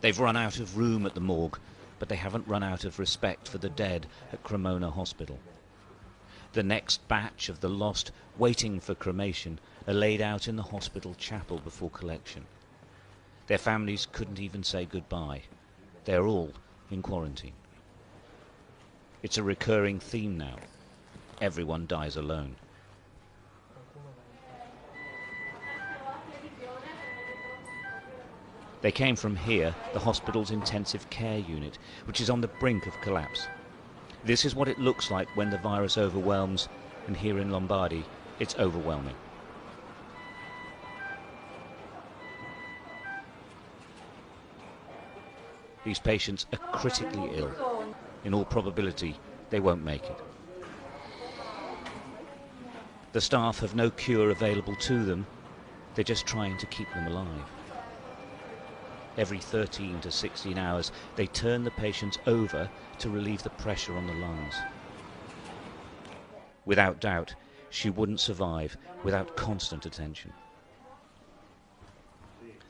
They've run out of room at the morgue, but they haven't run out of respect for the dead at Cremona Hospital. The next batch of the lost waiting for cremation are laid out in the hospital chapel before collection. Their families couldn't even say goodbye. They're all in quarantine. It's a recurring theme now. Everyone dies alone. They came from here, the hospital's intensive care unit, which is on the brink of collapse. This is what it looks like when the virus overwhelms, and here in Lombardy, it's overwhelming. These patients are critically ill. In all probability, they won't make it. The staff have no cure available to them. They're just trying to keep them alive. Every 13 to 16 hours, they turn the patients over to relieve the pressure on the lungs. Without doubt, she wouldn't survive without constant attention.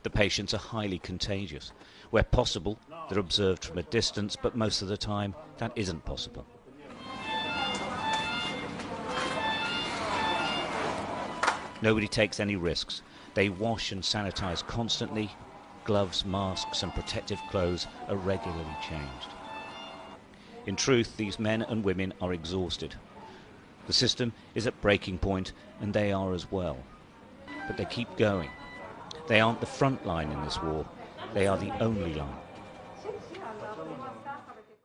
The patients are highly contagious. Where possible, they're observed from a distance, but most of the time, that isn't possible. Nobody takes any risks. They wash and sanitize constantly. Gloves, masks and protective clothes are regularly changed. In truth, these men and women are exhausted. The system is at breaking point, and they are as well. But they keep going. They aren't the front line in this war. They are the only line.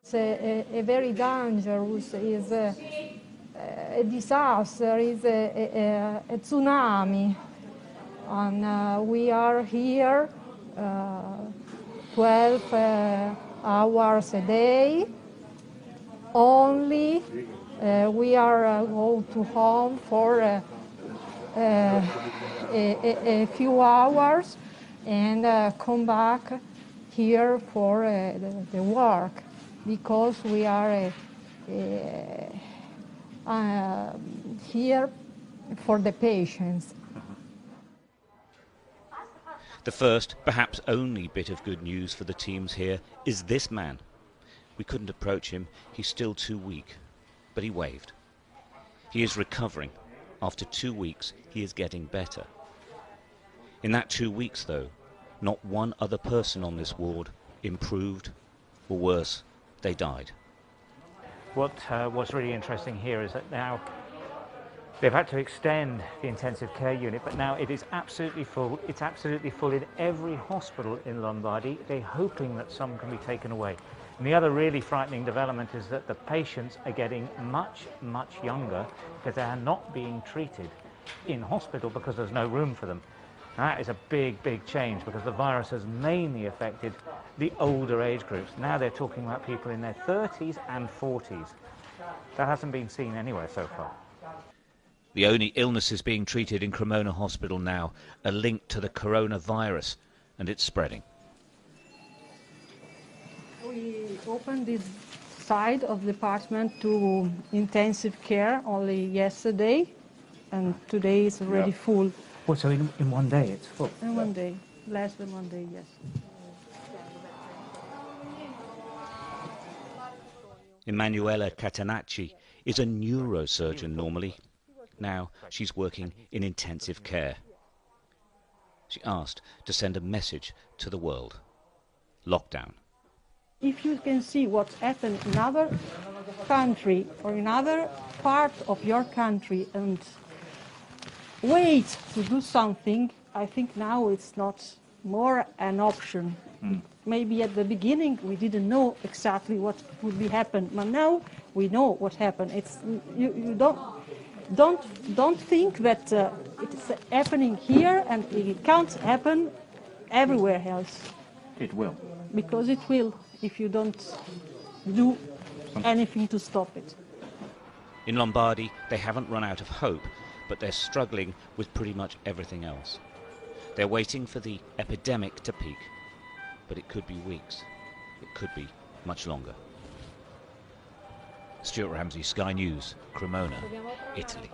It's a very dangerous, is a disaster, is a tsunami. And we are here 12 hours a day. Only we are go to home for a few hours and come back here for the work, because we are here for the patients. The first, perhaps only bit of good news for the teams here is this man. We couldn't approach him, he's still too weak, but he waved. He is recovering. After 2 weeks, he is getting better. In that 2 weeks, though, not one other person on this ward improved, or worse, they died. What's really interesting here is that now they've had to extend the intensive care unit, but now it is absolutely full. It's absolutely full in every hospital in Lombardy. They're hoping that some can be taken away. And the other really frightening development is that the patients are getting much, much younger because they are not being treated in hospital because there's no room for them. And that is a big, big change, because the virus has mainly affected the older age groups. Now they're talking about people in their 30s and 40s. That hasn't been seen anywhere so far. The only illnesses being treated in Cremona Hospital now are linked to the coronavirus, and it's spreading. We opened this side of the department to intensive care only yesterday, and today it's already full. Well, so in 1 day it's full? In 1 day, less than 1 day, yes. Emanuela Catenacci is a neurosurgeon normally. Now she's working in intensive care. She asked to send a message to the world. Lockdown. If you can see what's happened in another country or in another part of your country and wait to do something, I think now it's not more an option. Maybe at the beginning we didn't know exactly what would be happen, but now we know what happened. It's you don't think that it's happening here and it can't happen everywhere else. It will. Because it will, if you don't do anything to stop it. In Lombardy, they haven't run out of hope, but they're struggling with pretty much everything else. They're waiting for the epidemic to peak, but it could be weeks. It could be much longer. Stuart Ramsey, Sky News, Cremona, Italy.